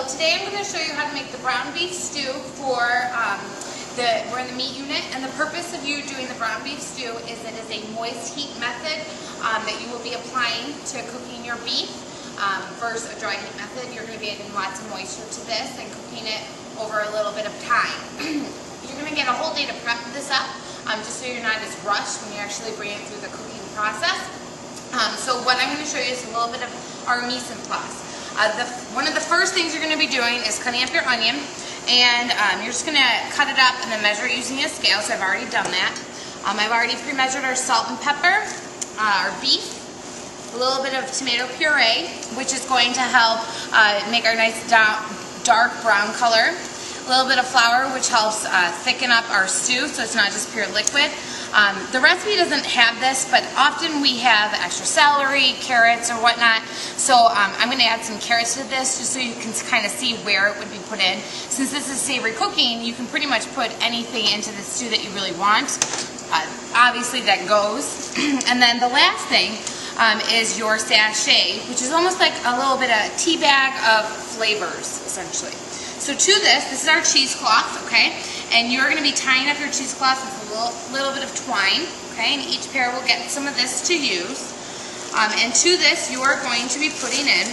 today I'm going to show you how to make the brown beef stew for we're in the meat unit, and the purpose of you doing the brown beef stew is it is a moist heat method that you will be applying to cooking your beef versus a dry heat method. You're going to be adding lots of moisture to this and cooking it over a little bit of time. You're going to get a whole day to prep this up just so you're not as rushed when you actually bring it through the cooking process. So what I'm going to show you is a little bit of our mise en place. One of the first things you're going to be doing is cutting up your onion, and you're just going to cut it up and then measure it using a scale, so I've already done that. I've already pre-measured our salt and pepper, our beef, a little bit of tomato puree, which is going to help make our nice dark brown color. A little bit of flour, which helps thicken up our stew so it's not just pure liquid. The recipe doesn't have this, but often we have extra celery, carrots, or whatnot. So I'm going to add some carrots to this just so you can kind of see where it would be put in. Since this is savory cooking, you can pretty much put anything into the stew that you really want. Obviously that goes. And then the last thing is your sachet, which is almost like a little bit of tea bag of flavors, essentially. So to this is our cheesecloth, okay? And you're going to be tying up your cheesecloth with a little bit of twine, okay? And each pair will get some of this to use. And to this, you are going to be putting in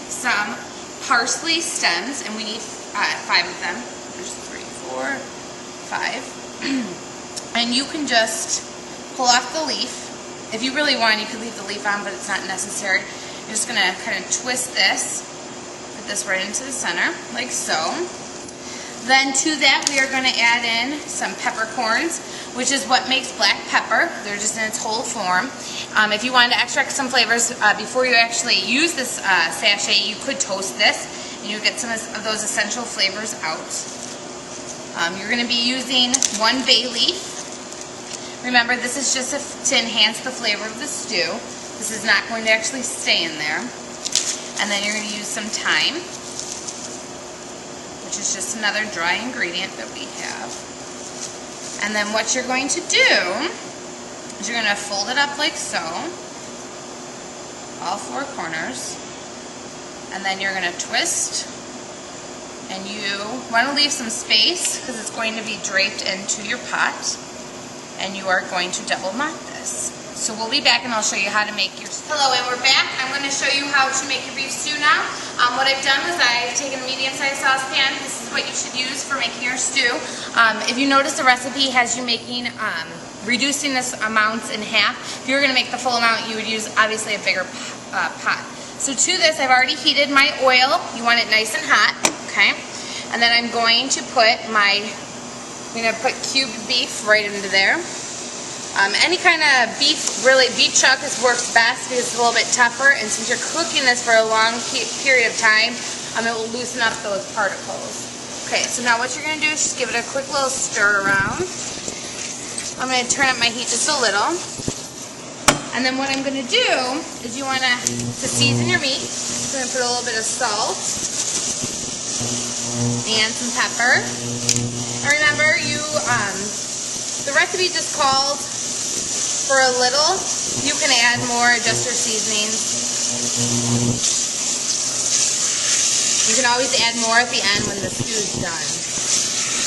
some parsley stems, and we need 5 of them. There's 3, 4, 5. And you can just pull off the leaf. If you really want, you could leave the leaf on, but it's not necessary. You're just going to kind of twist this. Put this right into the center, like so. Then to that, we are going to add in some peppercorns, which is what makes black pepper. They're just in its whole form. If you wanted to extract some flavors before you actually use this sachet, you could toast this, and you get some of those essential flavors out. You're going to be using 1 bay leaf. Remember, this is just to enhance the flavor of the stew. This is not going to actually stay in there. And then you're going to use some thyme, which is just another dry ingredient that we have. And then what you're going to do is you're going to fold it up like so, all 4 corners, and then you're going to twist, and you want to leave some space because it's going to be draped into your pot, and you are going to double knot this. So we'll be back and I'll show you how to make your stew. Hello, and we're back. I'm going to show you how to make your beef stew now. What I've done is I've taken a medium-sized saucepan. This is what you should use for making your stew. If you notice, the recipe has you making, reducing this amounts in half. If you were going to make the full amount, you would use obviously a bigger pot. So to this, I've already heated my oil. You want it nice and hot, okay? And then I'm going to put cubed beef right into there. Any kind of beef, really, beef chuck works best because it's a little bit tougher, and since you're cooking this for a long period of time, it will loosen up those particles. Okay, so now what you're going to do is just give it a quick little stir around. I'm going to turn up my heat just a little. And then what I'm going to do is you want to season your meat. So I'm going to put a little bit of salt and some pepper. And remember, the recipe just calls for a little. You can add more, adjust your seasonings. You can always add more at the end when the stew is done.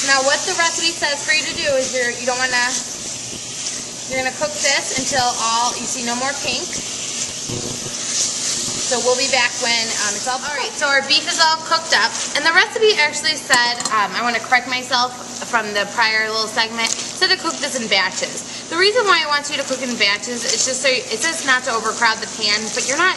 Now what the recipe says for you to do is you're going to cook this until you see no more pink. So we'll be back when it's all cooked. Alright, so our beef is all cooked up, and the recipe actually said, I want to correct myself from the prior little segment, it said to cook this in batches. The reason why I want you to cook in batches is just so it says not to overcrowd the pan, but you're not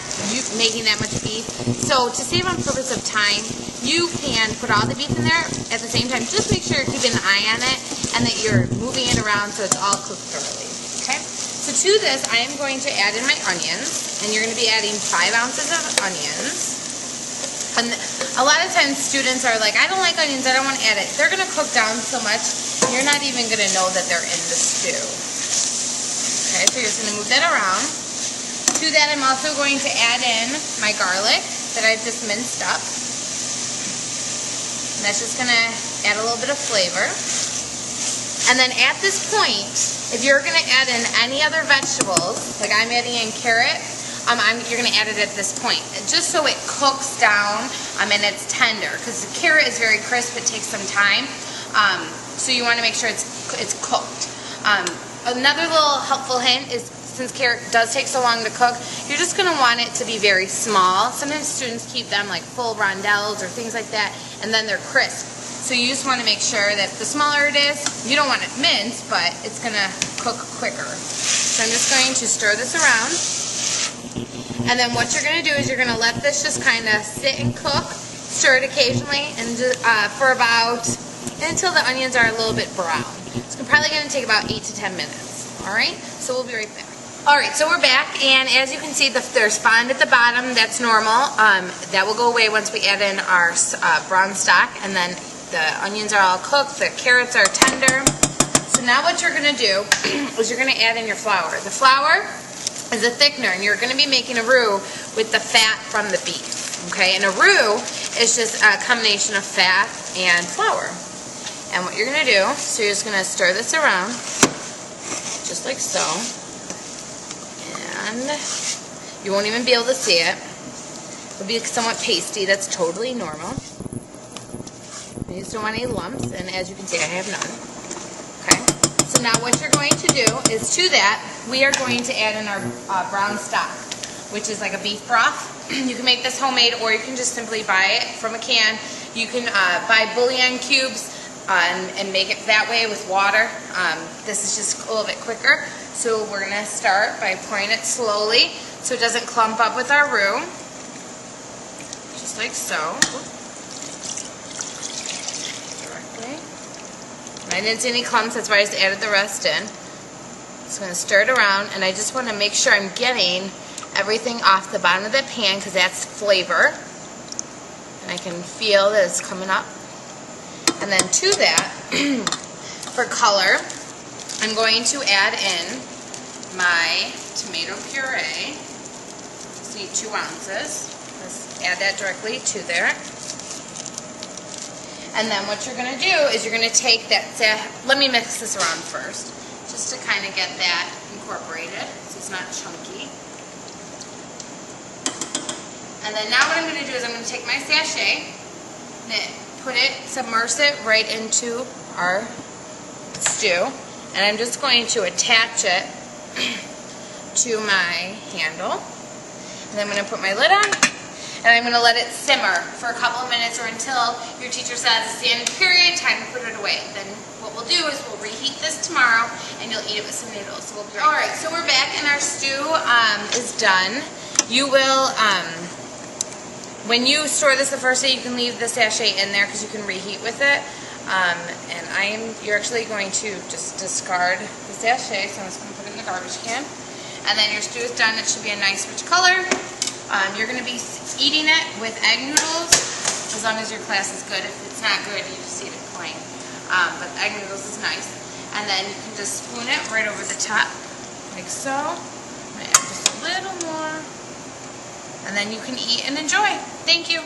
making that much beef. So to save on purpose of time, you can put all the beef in there at the same time. Just make sure you're keeping an eye on it and that you're moving it around so it's all cooked thoroughly. Okay? So to this, I am going to add in my onions, and you're going to be adding 5 ounces of onions. And a lot of times students are like, I don't like onions, I don't want to add it. They're going to cook down so much, you're not even going to know that they're in the stew. Okay, so you're just going to move that around. To that, I'm also going to add in my garlic that I've just minced up. And that's just going to add a little bit of flavor. And then at this point, if you're going to add in any other vegetables, like I'm adding in carrot, you're going to add it at this point, just so it cooks down and it's tender, because the carrot is very crisp. It takes some time, so you want to make sure it's cooked. Another little helpful hint is, since carrot does take so long to cook, you're just going to want it to be very small. Sometimes students keep them like full rondelles or things like that, and then they're crisp. So you just want to make sure that the smaller it is, you don't want it minced, but it's going to cook quicker. So I'm just going to stir this around. And then what you're going to do is you're going to let this just kind of sit and cook, stir it occasionally, and for about, until the onions are a little bit brown. It's probably going to take about 8 to 10 minutes. Alright, so we'll be right back. Alright, so we're back, and as you can see, there's fond at the bottom. That's normal. That will go away once we add in our brown stock, and then the onions are all cooked, the carrots are tender. So now what you're going to do is you're going to add in your flour. The flour is a thickener, and you're going to be making a roux with the fat from the beef. Okay, and a roux is just a combination of fat and flour. And what you're going to do, so you're just going to stir this around, just like so. And you won't even be able to see it. It'll be somewhat pasty. That's totally normal. You just don't want any lumps, and as you can see, I have none. Okay. So now what you're going to do is, to that, we are going to add in our brown stock, which is like a beef broth. You can make this homemade, or you can just simply buy it from a can. You can buy bouillon cubes and make it that way with water. This is just a little bit quicker. So we're going to start by pouring it slowly so it doesn't clump up with our roux. Just like so. Directly. And I didn't see any clumps, that's why I just added the rest in. So I'm going to stir it around, and I just want to make sure I'm getting everything off the bottom of the pan, because that's flavor. And I can feel that it's coming up. And then to that, for color, I'm going to add in my tomato puree. Just need 2 ounces. Let's add that directly to there. And then what you're going to do is you're going to take that, let me mix this around first, just to kind of get that incorporated so it's not chunky. And then now what I'm going to do is I'm going to take my sachet, submerge it right into our stew, and I'm just going to attach it to my handle, and then I'm going to put my lid on, and I'm going to let it simmer for a couple of minutes, or until your teacher says it's the end of the period, time to put it away. Then what we'll do is we'll reheat this tomorrow, and you'll eat it with some noodles. So we'll be right back. Alright, so we're back, and our stew is done. You will, when you store this the first day, you can leave the sachet in there because you can reheat with it. And you're actually going to just discard the sachet, so I'm just going to put it in the garbage can. And then your stew is done. It should be a nice rich color. You're going to be eating it with egg noodles, as long as your class is good. If it's not good, you just eat it plain. But egg noodles is nice. And then you can just spoon it right over the top, like so. I'm going to add just a little more. And then you can eat and enjoy. Thank you.